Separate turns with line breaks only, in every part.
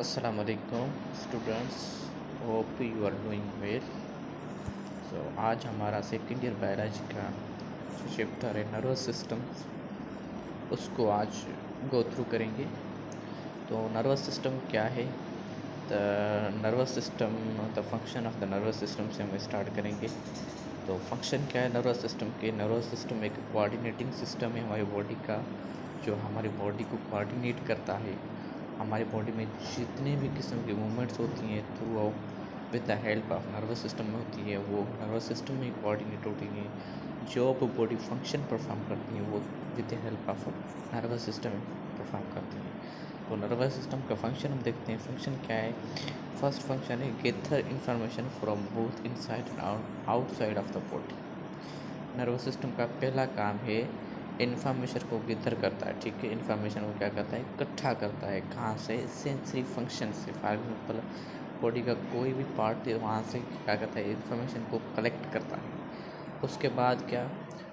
Assalamu alaikum students, hope you are doing well. So आज हमारा second year biology का chapter है nervous system, उसको आज गो थ्रू करेंगे। तो नर्वस सिस्टम क्या है, the nervous system, the function of the nervous system से हम स्टार्ट करेंगे। तो फंक्शन क्या है नर्वस सिस्टम के? नर्वस सिस्टम एक कोऑर्डिनेटिंग सिस्टम है हमारी बॉडी का, जो हमारी बॉडी को कोऑर्डिनेट करता है। हमारी बॉडी में जितने भी किस्म की मूवमेंट्स होती हैं through out with the help of nervous system में होती है, वो नर्वस सिस्टम में कोऑर्डिनेट होती हैं। जो बॉडी फंक्शन परफॉर्म करती हैं वो with the help of nervous system perform करती हैं। तो नर्वस सिस्टम का फंक्शन हम देखते हैं। फंक्शन क्या है? फर्स्ट फंक्शन है gather information from both inside and outside of the body. Nervous system का पहला काम है इन्फॉर्मेशन को गेदर करता है। ठीक है, इन्फॉर्मेशन को क्या करता है? इकट्ठा करता है। कहाँ से? सेंसरी फंक्शन से। फॉर एग्जाम्पल बॉडी का कोई भी पार्ट है, वहाँ से क्या करता है? इन्फॉर्मेशन को कलेक्ट करता है। उसके बाद क्या?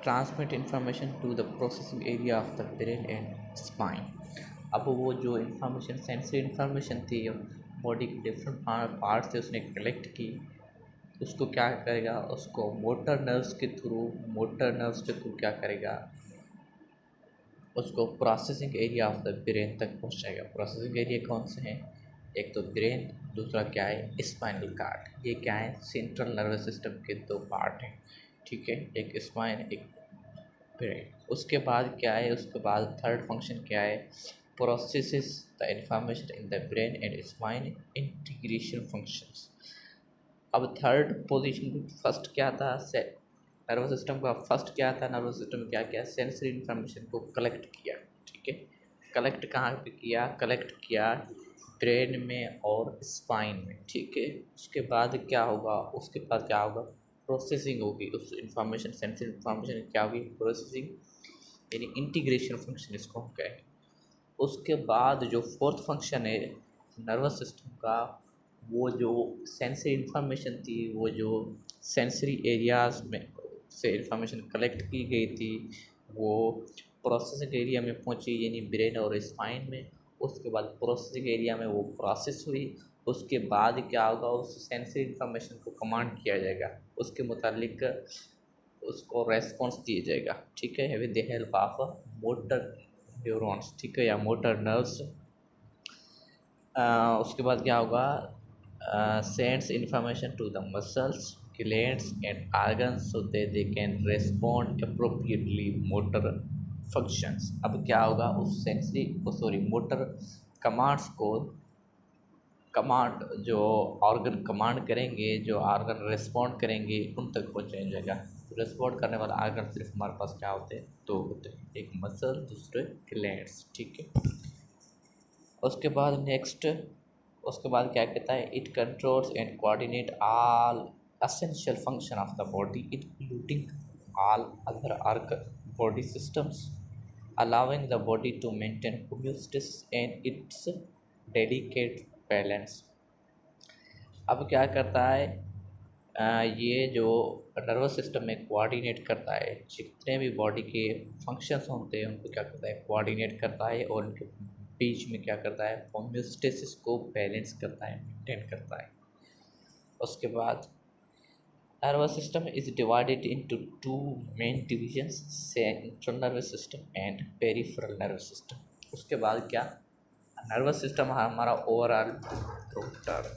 Transmit information to the processing area of the brain and spine. अब वो जो इन्फॉर्मेशन, सेंसरी इन्फॉर्मेशन थी, बॉडी के डिफरेंट पार्ट से उसने कलेक्ट की, उसको क्या करेगा? उसको मोटर नर्व्स के थ्रू क्या करेगा? उसको processing area of the brain तक पहुंचाएगा। प्रोसेसिंग एरिया कौन से हैं? एक तो ब्रेन, दूसरा क्या है? Spinal cord. ये क्या है? सेंट्रल नर्वस सिस्टम के दो पार्ट हैं। ठीक है, एक स्पाइन, एक ब्रेन। उसके बाद क्या है? उसके बाद थर्ड फंक्शन क्या है? Processes the information in the brain and spine, integration functions. अब थर्ड पोजीशन, फर्स्ट क्या था? नर्वस सिस्टम का फर्स्ट क्या था? नर्वस सिस्टम क्या किया? सेंसरी इन्फॉर्मेशन को कलेक्ट किया। ठीक है, कलेक्ट कहाँ पे किया? कलेक्ट किया ब्रेन में और स्पाइन में। ठीक है, उसके बाद क्या होगा? उसके बाद क्या होगा? प्रोसेसिंग होगी उस इंफॉर्मेशन, सेंसरी इन्फॉर्मेशन क्या होगी? प्रोसेसिंग, यानी इंटीग्रेशन फंक्शन इसको हम कहेंगे। उसके बाद जो फोर्थ फंक्शन है नर्वस सिस्टम का, वो जो सेंसरी इन्फॉर्मेशन थी, वो जो सेंसरी एरियाज में से इंफॉर्मेशन कलेक्ट की गई थी, वो प्रोसेसिंग एरिया में पहुंची, यानी ब्रेन और स्पाइन में। उसके बाद प्रोसेसिंग एरिया में वो प्रोसेस हुई। उसके बाद क्या होगा? उस सेंसरी इन्फॉर्मेशन को कमांड किया जाएगा, उसके मुतालिक उसको रेस्पॉन्स दिया जाएगा। ठीक है, with the help of motor neurons. ठीक है, या मोटर नर्व्स। उसके बाद क्या होगा? Sends information to the muscles, glands and organs so that they can respond appropriately motor functions। अब क्या होगा? उस मोटर कमांड्स को, कमांड जो ऑर्गन कमांड करेंगे, जो ऑर्गन रिस्पॉन्ड करेंगे, उन तक पहुँचाया जाएगा। तो रिस्पॉन्ड करने वाला ऑर्गन सिर्फ हमारे पास क्या होते हैं? दो होते हैं, एक मसल, दूसरे ग्लैंड्स। ठीक है, उसके बाद नेक्स्ट, उसके बाद क्या कहता है? It controls and coordinate all essential function of the body including all other body systems, allowing the body to maintain homeostasis and its delicate balance। अब क्या करता है? ये जो नर्वस सिस्टम में कोऑर्डिनेट करता है, जितने भी बॉडी के फंक्शंस होते हैं उनको क्या करता है? कोऑर्डिनेट करता है, और उनके बीच में क्या करता है? होम्योस्टेसिस को बैलेंस करता है, मेंटेन करता है। उसके बाद nervous system is divided into two main divisions, central nervous system and peripheral nervous system। उसके बाद क्या? नर्वस सिस्टम हमारा ओवरऑल टोटल